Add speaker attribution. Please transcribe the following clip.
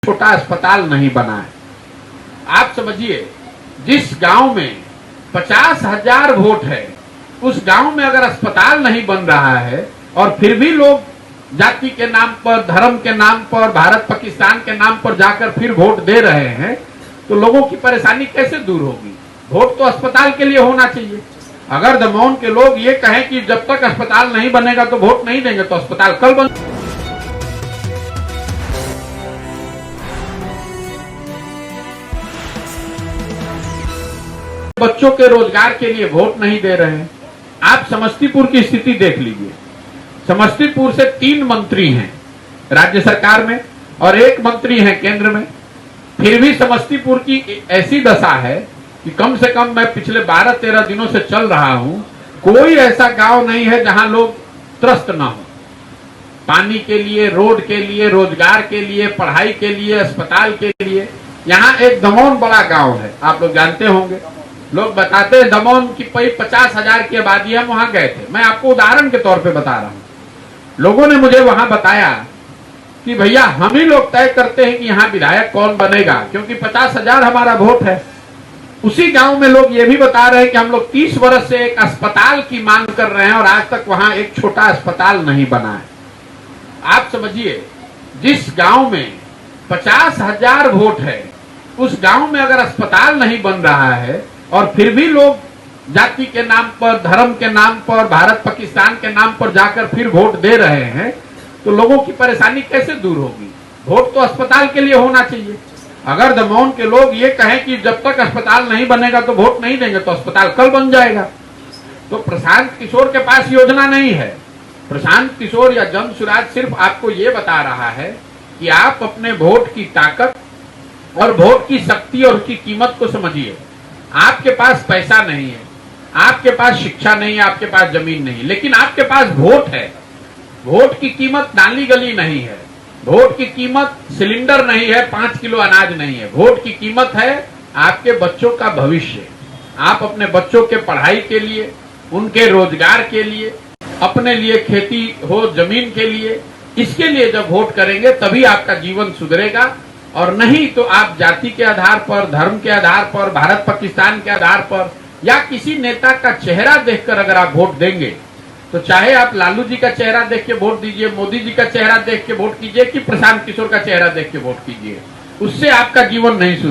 Speaker 1: छोटा अस्पताल नहीं बना है। आप समझिए, जिस गांव में 50,000 वोट है, उस गांव में अगर अस्पताल नहीं बन रहा है और फिर भी लोग जाति के नाम पर, धर्म के नाम पर, भारत पाकिस्तान के नाम पर जाकर फिर वोट दे रहे हैं, तो लोगों की परेशानी कैसे दूर होगी? वोट तो अस्पताल के लिए होना चाहिए। अगर दमोह के लोग ये कहें कि जब तक अस्पताल नहीं बनेगा तो वोट नहीं देंगे, तो अस्पताल कल बन। बच्चों के रोजगार के लिए वोट नहीं दे रहे हैं। आप समस्तीपुर की स्थिति देख लीजिए। समस्तीपुर से 3 मंत्री हैं राज्य सरकार में और 1 मंत्री हैं केंद्र में। फिर भी समस्तीपुर की ऐसी दशा है कि कम से कम मैं पिछले 12-13 दिनों से चल रहा हूं, कोई ऐसा गांव नहीं है जहां लोग त्रस्त ना हो। पानी के लिए, रोड के लिए, रोजगार के लिए, पढ़ाई के लिए, अस्पताल के लिए। यहाँ एक दमोह बड़ा गांव है, आप लोग जानते होंगे। लोग बताते हैं दमोह की 50,000 की आबादी, हम वहां गए थे। मैं आपको उदाहरण के तौर पे बता रहा हूं। लोगों ने मुझे वहां बताया कि भैया हम ही लोग तय करते हैं कि यहाँ विधायक कौन बनेगा, क्योंकि 50,000 हमारा वोट है। उसी गांव में लोग ये भी बता रहे हैं कि हम लोग 30 वर्ष से एक अस्पताल की मांग कर रहे हैं और आज तक वहां एक छोटा अस्पताल नहीं बना है। आप समझिए, जिस गांव में 50,000 वोट है, उस गांव में अगर अस्पताल नहीं बन रहा है और फिर भी लोग जाति के नाम पर, धर्म के नाम पर, भारत पाकिस्तान के नाम पर जाकर फिर वोट दे रहे हैं, तो लोगों की परेशानी कैसे दूर होगी? वोट तो अस्पताल के लिए होना चाहिए। अगर दमोह के लोग ये कहें कि जब तक अस्पताल नहीं बनेगा तो वोट नहीं देंगे, तो अस्पताल कल बन जाएगा। तो प्रशांत किशोर के पास योजना नहीं है। प्रशांत किशोर या जन सुराज सिर्फ आपको ये बता रहा है कि आप अपने वोट की ताकत और वोट की शक्ति और उसकी कीमत को समझिए। आपके पास पैसा नहीं है, आपके पास शिक्षा नहीं है, आपके पास जमीन नहीं, लेकिन आपके पास वोट है। वोट की कीमत नाली गली नहीं है, वोट की कीमत सिलेंडर नहीं है, 5 किलो अनाज नहीं है। वोट की कीमत है आपके बच्चों का भविष्य। आप अपने बच्चों के पढ़ाई के लिए, उनके रोजगार के लिए, अपने लिए खेती हो, जमीन के लिए, इसके लिए जब वोट करेंगे तभी आपका जीवन सुधरेगा। और नहीं तो आप जाति के आधार पर, धर्म के आधार पर, भारत पाकिस्तान के आधार पर या किसी नेता का चेहरा देखकर अगर आप वोट देंगे, तो चाहे आप लालू जी का चेहरा देख के वोट दीजिए, मोदी जी का चेहरा देख के वोट कीजिए, कि प्रशांत किशोर का चेहरा देख के वोट कीजिए, उससे आपका जीवन नहीं सुधरेगा।